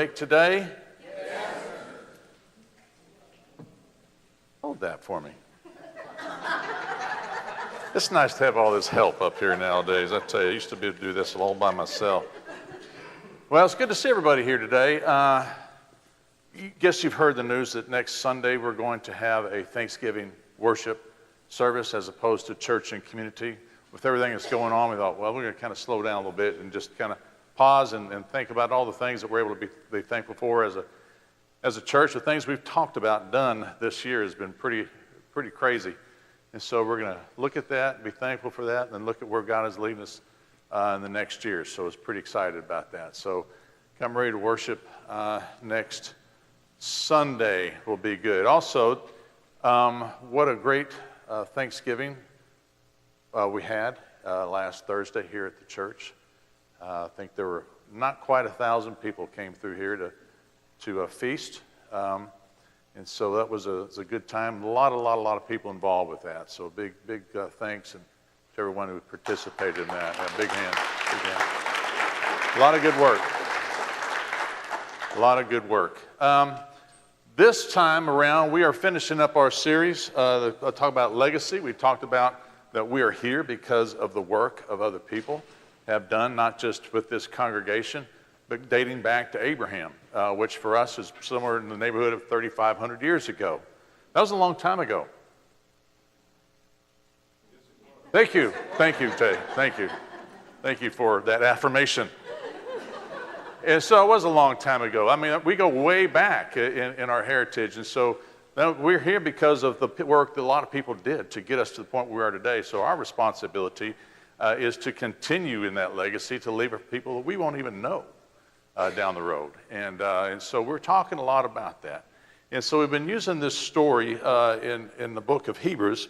awake today? Yes. Hold that for me. It's nice to have all this help up here nowadays. I tell you, I used to be able to do this all by myself. Well, it's good to see everybody here today. Guess you've heard the news that next Sunday we're going to have a Thanksgiving worship service as opposed to church and community. With everything that's going on, we thought, well, we're going to kind of slow down a little bit and just kind of pause and think about all the things that we're able to be thankful for as a church. The things we've talked about and done this year has been pretty crazy. And so we're going to look at that, be thankful for that, and then look at where God is leading us in the next year. So I was pretty excited about that. So come ready to worship next Sunday will be good. Also, what a great Thanksgiving we had last Thursday here at the church. I think there were not quite 1,000 people came through here to feast. And so that was a good time. A lot of people involved with that. So big thanks and to everyone who participated in that. Yeah, big hand. A lot of good work. A lot of good work. This time around, we are finishing up our series. I'll talk about legacy. We talked about that we are here because of the work of other people have done, not just with this congregation, but dating back to Abraham, which for us is somewhere in the neighborhood of 3,500 years ago. That was a long time ago. Thank you, Tay. Thank you for that affirmation. And so it was a long time ago. I mean, we go way back in our heritage. And so we're here because of the work that a lot of people did to get us to the point where we are today. So our responsibility is to continue in that legacy, to leave people that we won't even know down the road. And so we're talking a lot about that. And so we've been using this story in the book of Hebrews,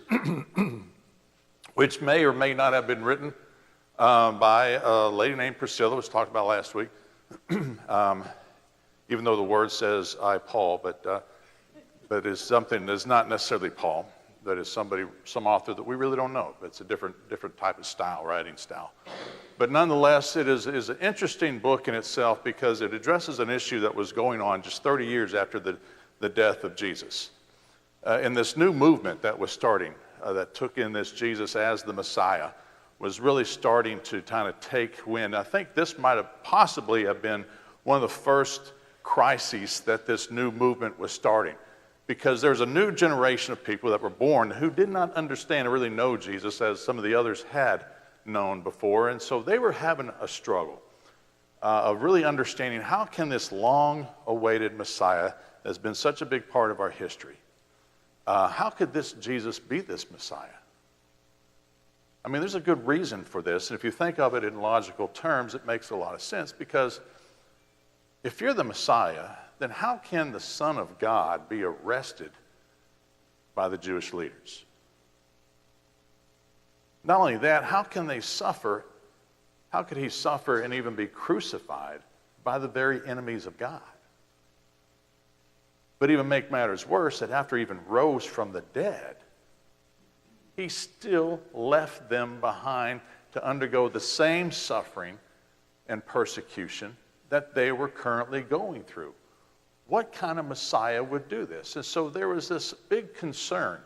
which may or may not have been written by a lady named Priscilla, which was talked about last week. Even though the word says I, Paul, but it's something that's not necessarily Paul. That is some author that we really don't know. It's a different type of style, writing style. But nonetheless, it is an interesting book in itself because it addresses an issue that was going on just 30 years after the death of Jesus. And this new movement that was starting, that took in this Jesus as the Messiah, was really starting to kind of take wind. I think this might have possibly have been one of the first crises that this new movement was starting, because there's a new generation of people that were born who did not understand or really know Jesus as some of the others had known before. And so they were having a struggle of really understanding how can this long-awaited Messiah that's been such a big part of our history, how could this Jesus be this Messiah? I mean, there's a good reason for this, and if you think of it in logical terms, it makes a lot of sense, because if you're the Messiah, then how can the Son of God be arrested by the Jewish leaders? Not only that, how can they suffer? How could he suffer and even be crucified by the very enemies of God? But even make matters worse, that after he even rose from the dead, he still left them behind to undergo the same suffering and persecution that they were currently going through. What kind of Messiah would do this? And so there was this big concern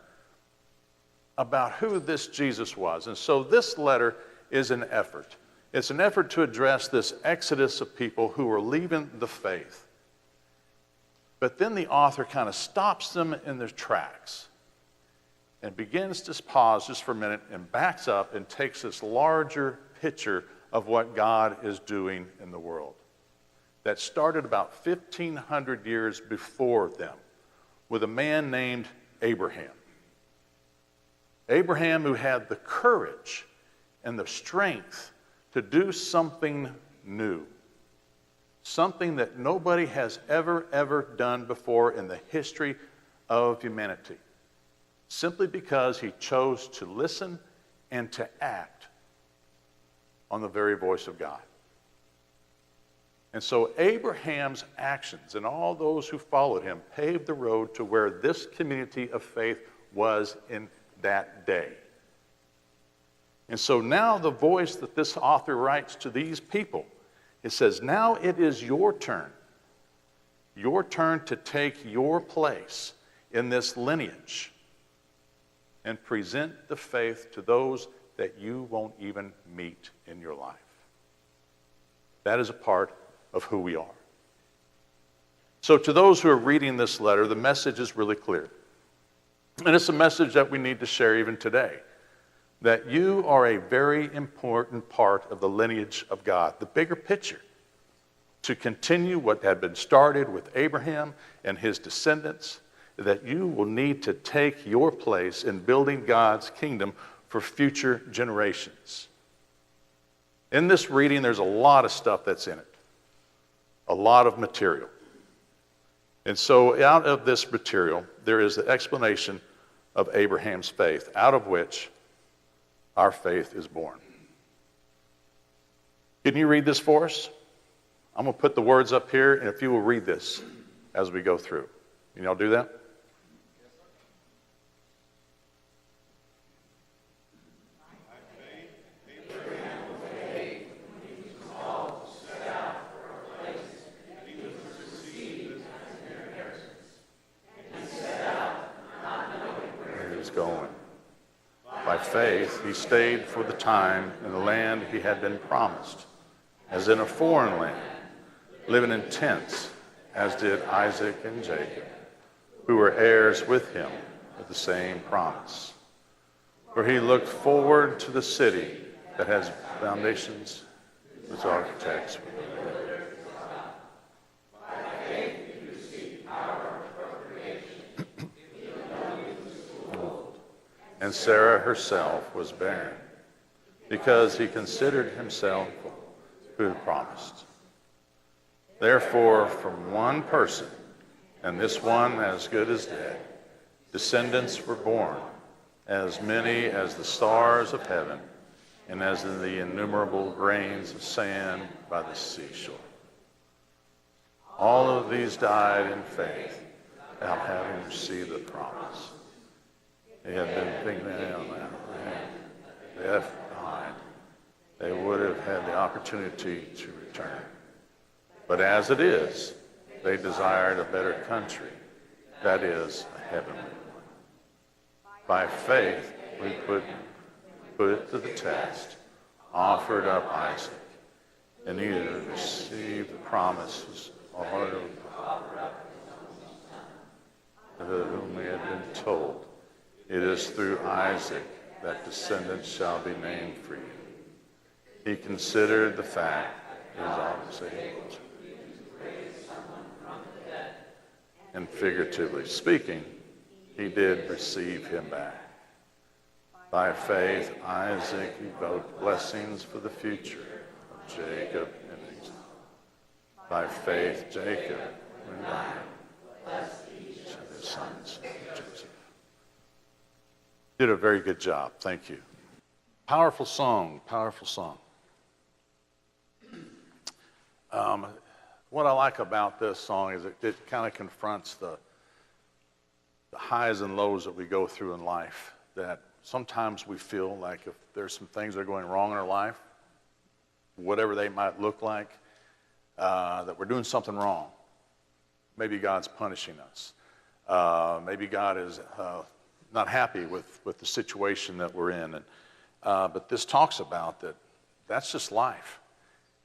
about who this Jesus was. And so this letter is an effort. It's an effort to address this exodus of people who were leaving the faith. But then the author kind of stops them in their tracks and begins to pause just for a minute and backs up and takes this larger picture of what God is doing in the world that started about 1,500 years before them with a man named Abraham. Abraham, who had the courage and the strength to do something new, something that nobody has ever done before in the history of humanity, simply because he chose to listen and to act on the very voice of God. And so Abraham's actions and all those who followed him paved the road to where this community of faith was in that day. And so now the voice that this author writes to these people, it says, now it is your turn your turn to take your place in this lineage and present the faith to those that you won't even meet in your life. That is a part of who we are. So to those who are reading this letter, the message is really clear. And it's a message that we need to share even today, that you are a very important part of the lineage of God, the bigger picture, to continue what had been started with Abraham and his descendants, that you will need to take your place in building God's kingdom for future generations. In this reading, there's a lot of stuff that's in it, a lot of material. And so out of this material, there is the explanation of Abraham's faith, out of which our faith is born. Can you read this for us? I'm going to put the words up here, and if you will read this as we go through. Can y'all do that? Going. By faith, he stayed for the time in the land he had been promised, as in a foreign land, living in tents, as did Isaac and Jacob, who were heirs with him of the same promise. For he looked forward to the city that has foundations, whose architects were and Sarah herself was barren, because he considered himself who had promised. Therefore, from one person, and this one as good as dead, descendants were born, as many as the stars of heaven, and as the innumerable grains of sand by the seashore. All of these died in faith, without having received the promise. They had been thinking on that. They left behind. They would have had the opportunity to return. But as it is, they desired a better country, that is, a heavenly one. By faith, we put it to the test, offered up Isaac, and either received the promises or of whom we had been told, it is through Isaac that descendants shall be named for you. He considered the fact he was always able to raise someone from the dead. And figuratively speaking, he did receive him back. By faith, Isaac evoked blessings for the future of Jacob and Esau. By faith, Jacob, when dying, blessed each of his sons of Joseph. Did a very good job. Thank you. Powerful song, powerful song. What I like about this song is it kind of confronts the highs and lows that we go through in life, that sometimes we feel like if there's some things that are going wrong in our life, whatever they might look like, that we're doing something wrong. Maybe God's punishing us. Maybe God is not happy with the situation that we're in. But this talks about that's just life.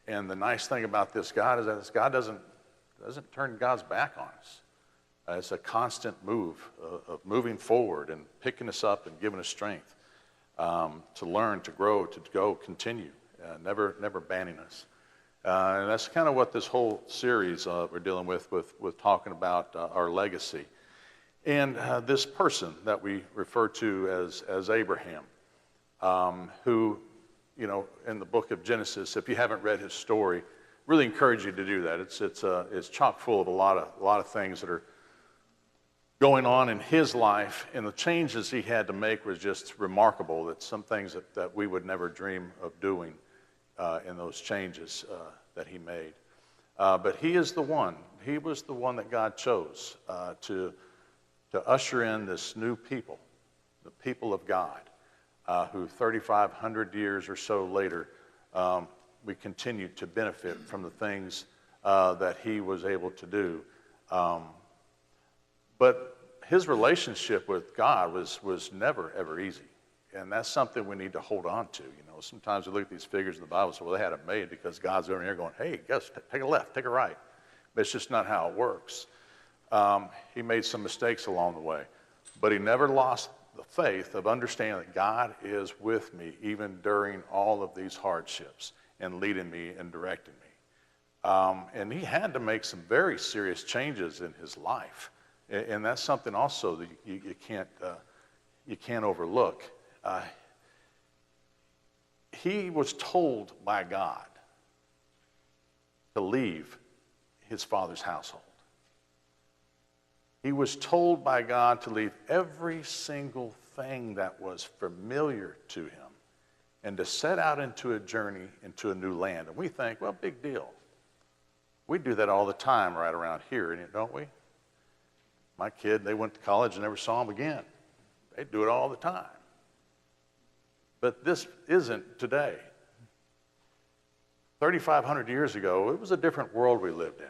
And the nice thing about this God is that God doesn't turn God's back on us. It's a constant move of moving forward and picking us up and giving us strength to learn, to grow, to go, continue, never banning us. And that's kind of what this whole series we're dealing with talking about our legacy. And this person that we refer to as Abraham, who, in the book of Genesis, if you haven't read his story, really encourage you to do that. It's chock full of a lot of things that are going on in his life, and the changes he had to make was just remarkable. That some things that we would never dream of doing in those changes that he made. But he is the one. He was the one that God chose to usher in this new people, the people of God, who 3,500 years or so later, we continue to benefit from the things that he was able to do But his relationship with God was never, ever easy. And that's something we need to hold on to. You know, sometimes we look at these figures in the Bible and say, well, they had it made because God's over here going, hey, guys, take a left, take a right. But it's just not how it works. He made some mistakes along the way, but he never lost the faith of understanding that God is with me even during all of these hardships and leading me and directing me. And he had to make some very serious changes in his life. And that's something also that you can't overlook. He was told by God to leave his father's household. He was told by God to leave every single thing that was familiar to him and to set out into a journey into a new land. And we think, well, big deal. We do that all the time right around here, don't we? My kid, they went to college and never saw him again. They do it all the time. But this isn't today. 3,500 years ago, it was a different world we lived in.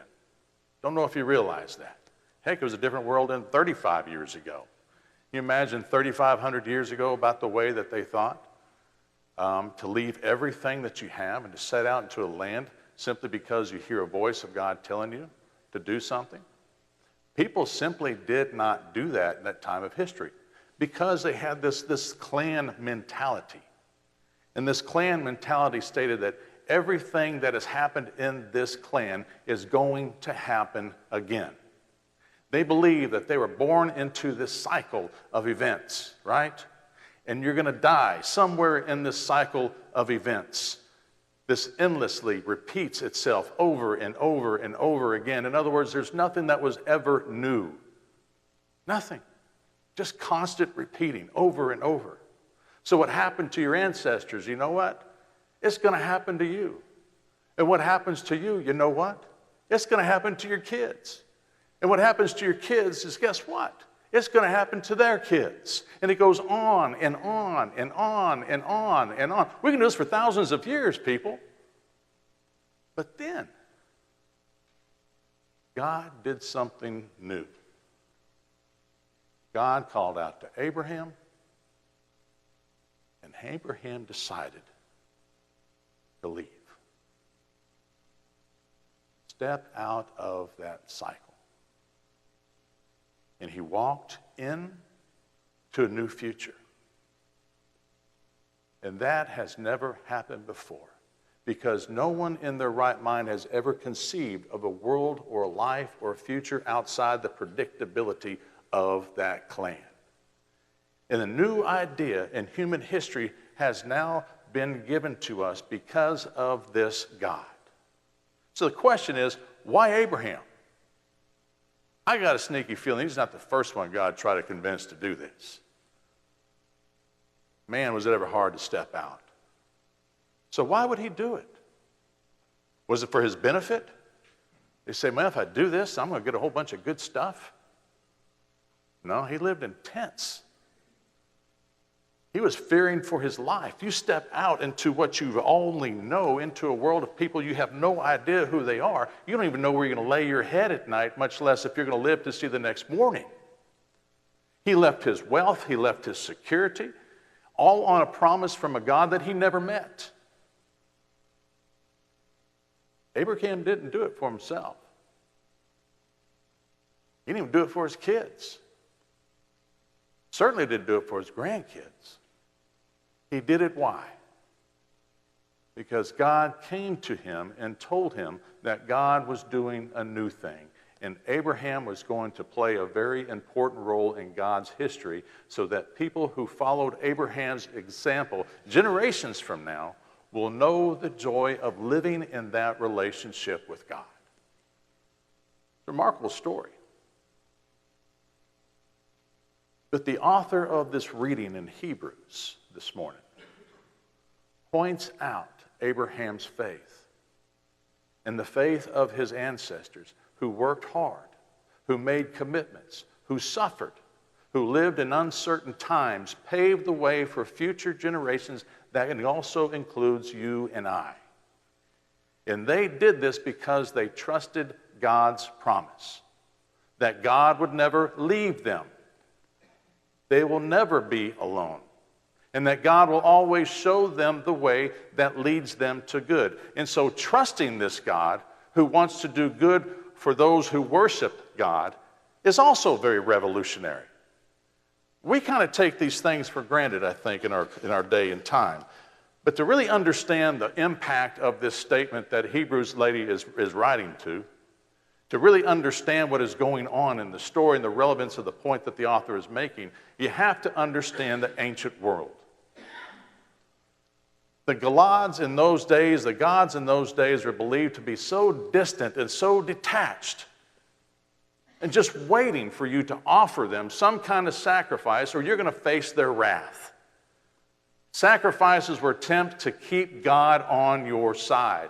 Don't know if you realize that. Heck, it was a different world than 35 years ago. You imagine 3,500 years ago about the way that they thought? To leave everything that you have and to set out into a land simply because you hear a voice of God telling you to do something? People simply did not do that in that time of history because they had this clan mentality. And this clan mentality stated that everything that has happened in this clan is going to happen again. They believed that they were born into this cycle of events, right? And you're going to die somewhere in this cycle of events. This endlessly repeats itself over and over and over again. In other words, there's nothing that was ever new. Nothing. Just constant repeating over and over. So what happened to your ancestors, you know what? It's going to happen to you. And what happens to you, you know what? It's going to happen to your kids. And what happens to your kids is, guess what? It's going to happen to their kids. And it goes on and on and on and on and on. We can do this for thousands of years, people. But then, God did something new. God called out to Abraham, and Abraham decided to leave. Step out of that cycle. And he walked in to a new future. And that has never happened before, because no one in their right mind has ever conceived of a world or a life or a future outside the predictability of that clan. And a new idea in human history has now been given to us because of this God. So the question is, why Abraham? I got a sneaky feeling he's not the first one God tried to convince to do this. Man, was it ever hard to step out. So why would he do it? Was it for his benefit? They say, man, if I do this, I'm going to get a whole bunch of good stuff. No, he lived in tents. He was fearing for his life. You step out into what you only know, into a world of people you have no idea who they are. You don't even know where you're going to lay your head at night, much less if you're going to live to see the next morning. He left his wealth, he left his security, all on a promise from a God that he never met. Abraham didn't do it for himself. He didn't even do it for his kids. Certainly didn't do it for his grandkids. He did it why? Because God came to him and told him that God was doing a new thing. And Abraham was going to play a very important role in God's history so that people who followed Abraham's example generations from now will know the joy of living in that relationship with God. It's a remarkable story. But the author of this reading in Hebrews this morning points out Abraham's faith and the faith of his ancestors who worked hard, who made commitments, who suffered, who lived in uncertain times, paved the way for future generations. That also includes you and I. And they did this because they trusted God's promise. that God would never leave them. They will never be alone. And that God will always show them the way that leads them to good. And so trusting this God who wants to do good for those who worship God is also very revolutionary. We kind of take these things for granted, I think, in our day and time. But to really understand the impact of this statement that Hebrews lady is writing to really understand what is going on in the story and the relevance of the point that the author is making, you have to understand the ancient world. The gods in those days were believed to be so distant and so detached and just waiting for you to offer them some kind of sacrifice or you're going to face their wrath. Sacrifices were attempts to keep God on your side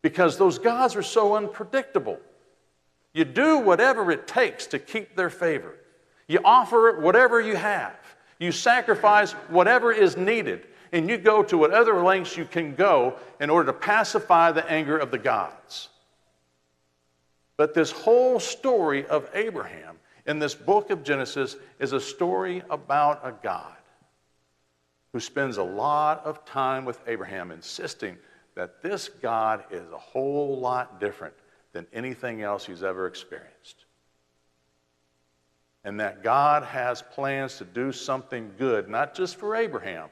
because those gods are so unpredictable. You do whatever it takes to keep their favor. You offer whatever you have. You sacrifice whatever is needed. And you go to whatever lengths you can go in order to pacify the anger of the gods. But this whole story of Abraham in this book of Genesis is a story about a God who spends a lot of time with Abraham insisting that this God is a whole lot different than anything else he's ever experienced. And that God has plans to do something good, not just for Abraham,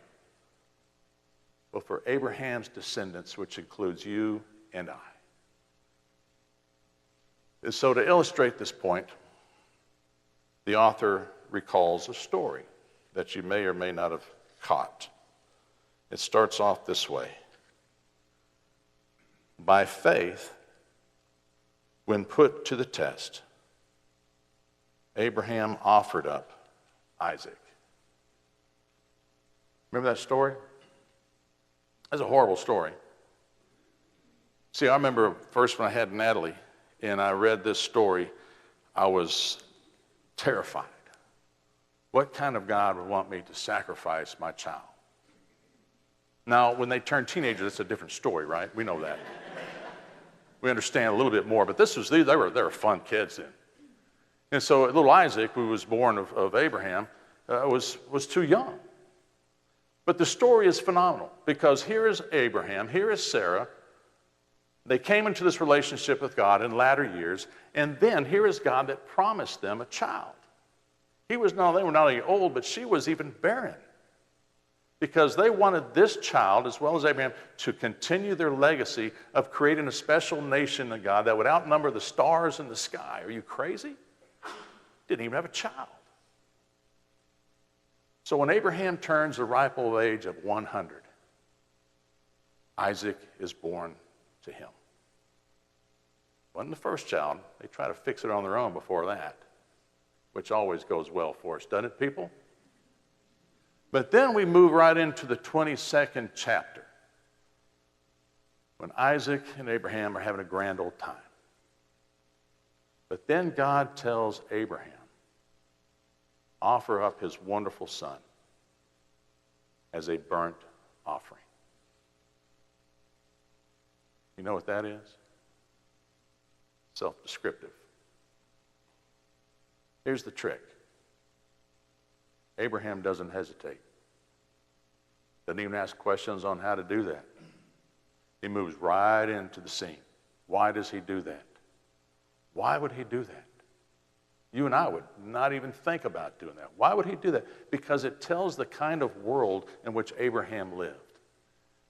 but for Abraham's descendants, which includes you and I. And so to illustrate this point, the author recalls a story that you may or may not have caught. It starts off this way. By faith, when put to the test, Abraham offered up Isaac. Remember that story? That's a horrible story. See, I remember first when I had Natalie and I read this story, I was terrified. What kind of God would want me to sacrifice my child? Now, when they turn teenagers, it's a different story, right? We know that. We understand a little bit more, but they were fun kids then. And so little Isaac, who was born of Abraham, was too young. But the story is phenomenal because here is Abraham, here is Sarah. They came into this relationship with God in latter years, and then here is God that promised them a child. They were not only old, but she was even barren because they wanted this child, as well as Abraham, to continue their legacy of creating a special nation of God that would outnumber the stars in the sky. Are you crazy? Didn't even have a child. So when Abraham turns the ripe old age of 100, Isaac is born to him. Wasn't the first child. They try to fix it on their own before that, which always goes well for us, doesn't it, people? But then we move right into the 22nd chapter when Isaac and Abraham are having a grand old time. But then God tells Abraham, offer up his wonderful son as a burnt offering. You know what that is? Self-descriptive. Here's the trick. Abraham doesn't hesitate. Doesn't even ask questions on how to do that. He moves right into the scene. Why does he do that? Why would he do that? You and I would not even think about doing that. Why would he do that? Because it tells the kind of world in which Abraham lived.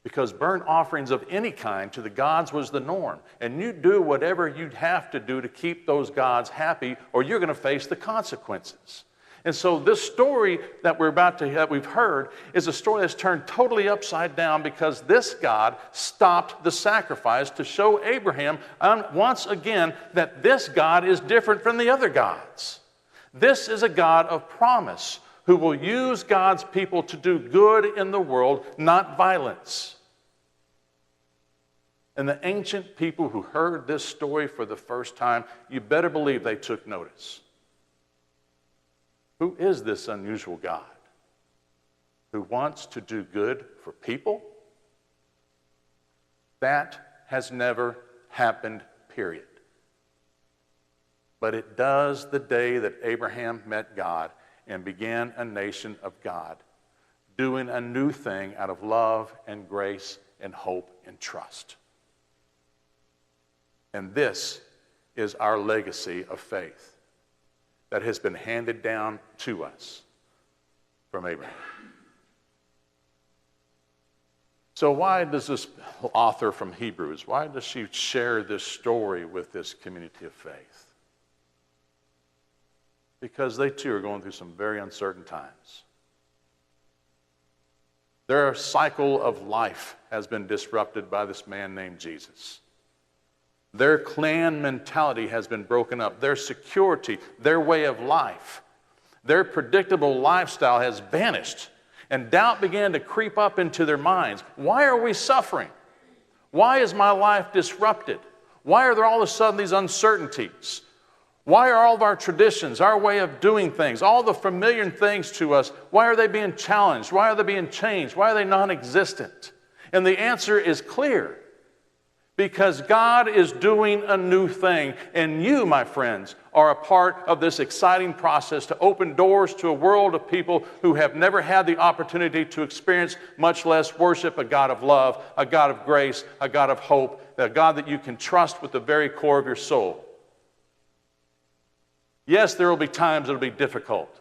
Because burnt offerings of any kind to the gods was the norm. And you do whatever you'd have to do to keep those gods happy, or you're going to face the consequences. And so this story that we've heard is a story that's turned totally upside down because this God stopped the sacrifice to show Abraham once again that this God is different from the other gods. This is a God of promise who will use God's people to do good in the world, not violence. And the ancient people who heard this story for the first time, you better believe they took notice. Who is this unusual God who wants to do good for people? That has never happened, period. but it does the day that Abraham met God and began a nation of God, doing a new thing out of love and grace and hope and trust. And this is our legacy of faith that has been handed down to us from Abraham. So why does this author from Hebrews, why does she share this story with this community of faith? Because they too are going through some very uncertain times. Their cycle of life has been disrupted by this man named Jesus. Their clan mentality has been broken up. Their security, their way of life, their predictable lifestyle has vanished. And doubt began to creep up into their minds. Why are we suffering? Why is my life disrupted? Why are there all of a sudden these uncertainties? Why are all of our traditions, our way of doing things, all the familiar things to us, why are they being challenged? Why are they being changed? Why are they non-existent? And the answer is clear. Because God is doing a new thing, and you, my friends, are a part of this exciting process to open doors to a world of people who have never had the opportunity to experience, much less worship, a God of love, a God of grace, a God of hope, a God that you can trust with the very core of your soul. Yes, there will be times it will be difficult.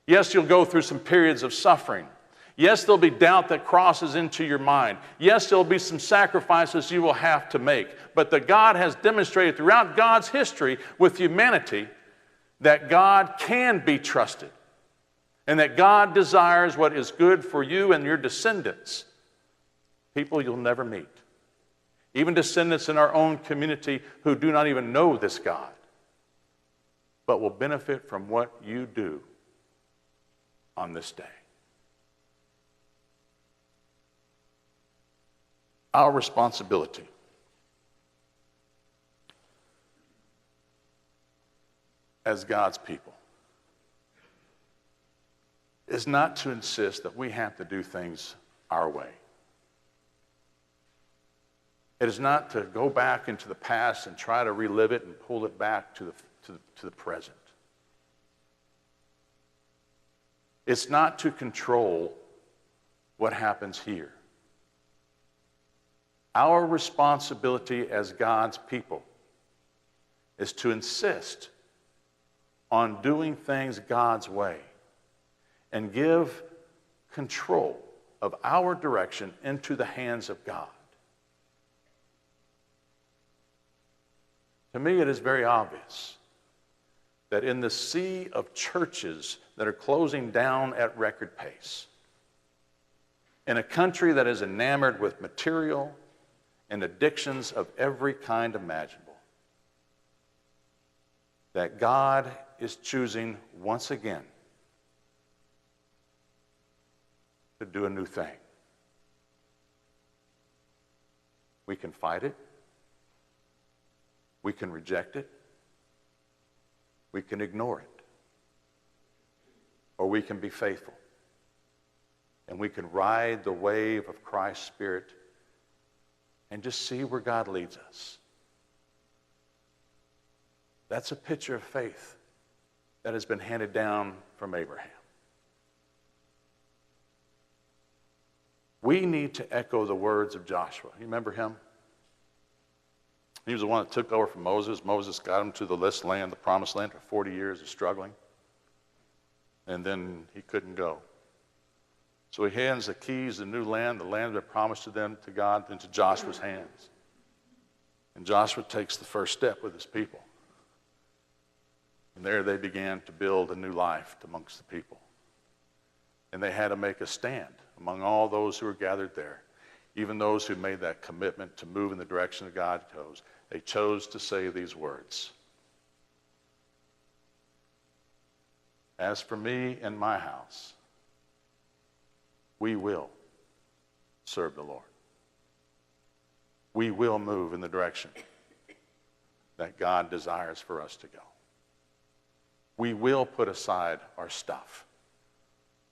Yes, you'll go through some periods of suffering. Yes, there'll be doubt that crosses into your mind. Yes, there'll be some sacrifices you will have to make. But that God has demonstrated throughout God's history with humanity that God can be trusted and that God desires what is good for you and your descendants, people you'll never meet, even descendants in our own community who do not even know this God, but will benefit from what you do on this day. Our responsibility as God's people is not to insist that we have to do things our way. It is not to go back into the past and try to relive it and pull it back to the present. It's not to control what happens here. Our responsibility as God's people is to insist on doing things God's way and give control of our direction into the hands of God. To me, it is very obvious that in the sea of churches that are closing down at record pace, in a country that is enamored with material and addictions of every kind imaginable, that God is choosing once again to do a new thing. We can fight it. We can reject it. We can ignore it. Or we can be faithful. And we can ride the wave of Christ's Spirit and just see where God leads us. That's a picture of faith that has been handed down from Abraham. We need to echo the words of Joshua. You remember him? He was the one that took over from Moses. Moses got him to the land, the promised land, for 40 years of struggling. And then he couldn't go. So he hands the keys to the new land, the land that promised to them, to God, into Joshua's hands. And Joshua takes the first step with his people. And there they began to build a new life amongst the people. And they had to make a stand among all those who were gathered there. Even those who made that commitment to move in the direction that God chose. They chose to say these words. As for me and my house, we will serve the Lord. We will move in the direction that God desires for us to go. We will put aside our stuff.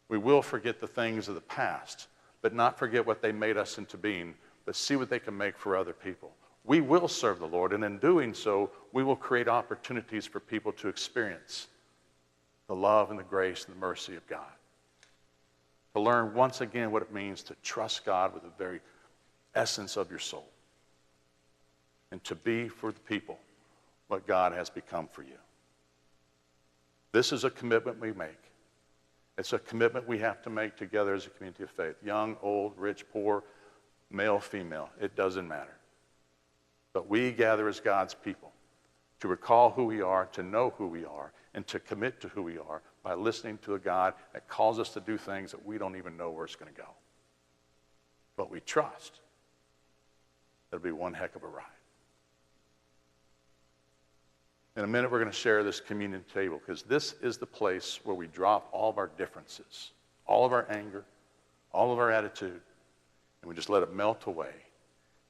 We will forget the things of the past, but not forget what they made us into being, but see what they can make for other people. we will serve the Lord, and in doing so, we will create opportunities for people to experience the love and the grace and the mercy of God. To learn once again what it means to trust God with the very essence of your soul. And to be for the people what God has become for you. This is a commitment we make. It's a commitment we have to make together as a community of faith. Young, old, rich, poor, male, female, it doesn't matter. But we gather as God's people to recall who we are, to know who we are, and to commit to who we are by listening to a God that calls us to do things that we don't even know where it's going to go. But we trust it'll be one heck of a ride. In a minute, we're going to share this communion table because this is the place where we drop all of our differences, all of our anger, all of our attitude, and we just let it melt away.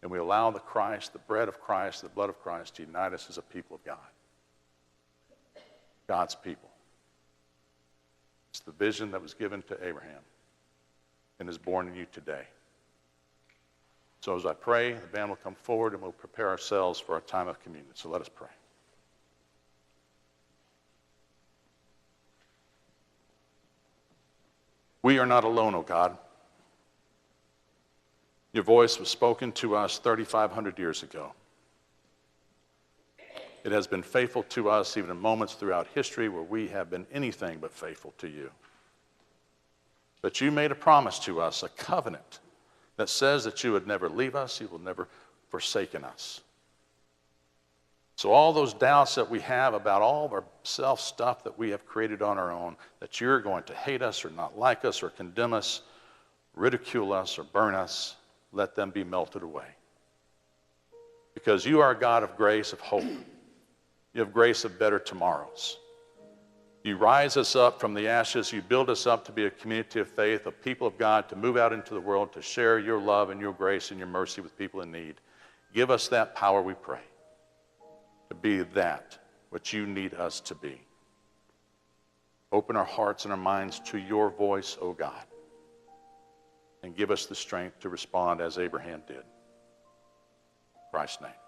And we allow the Christ, the bread of Christ, the blood of Christ to unite us as a people of God. God's people. It's the vision that was given to Abraham and is born in you today. So as I pray, the band will come forward and we'll prepare ourselves for our time of communion. So let us pray. We are not alone, O God. Your voice was spoken to us 3,500 years ago. It has been faithful to us even in moments throughout history where we have been anything but faithful to you. But you made a promise to us, a covenant that says that you would never leave us, you will never forsaken us. So all those doubts that we have about all of our self stuff that we have created on our own, that you're going to hate us or not like us or condemn us, ridicule us or burn us, let them be melted away. Because you are a God of grace, of hope. You have grace of better tomorrows. You rise us up from the ashes. You build us up to be a community of faith, a people of God, to move out into the world, to share your love and your grace and your mercy with people in need. Give us that power, we pray, to be that which you need us to be. Open our hearts and our minds to your voice, O God, and give us the strength to respond as Abraham did. In Christ's name.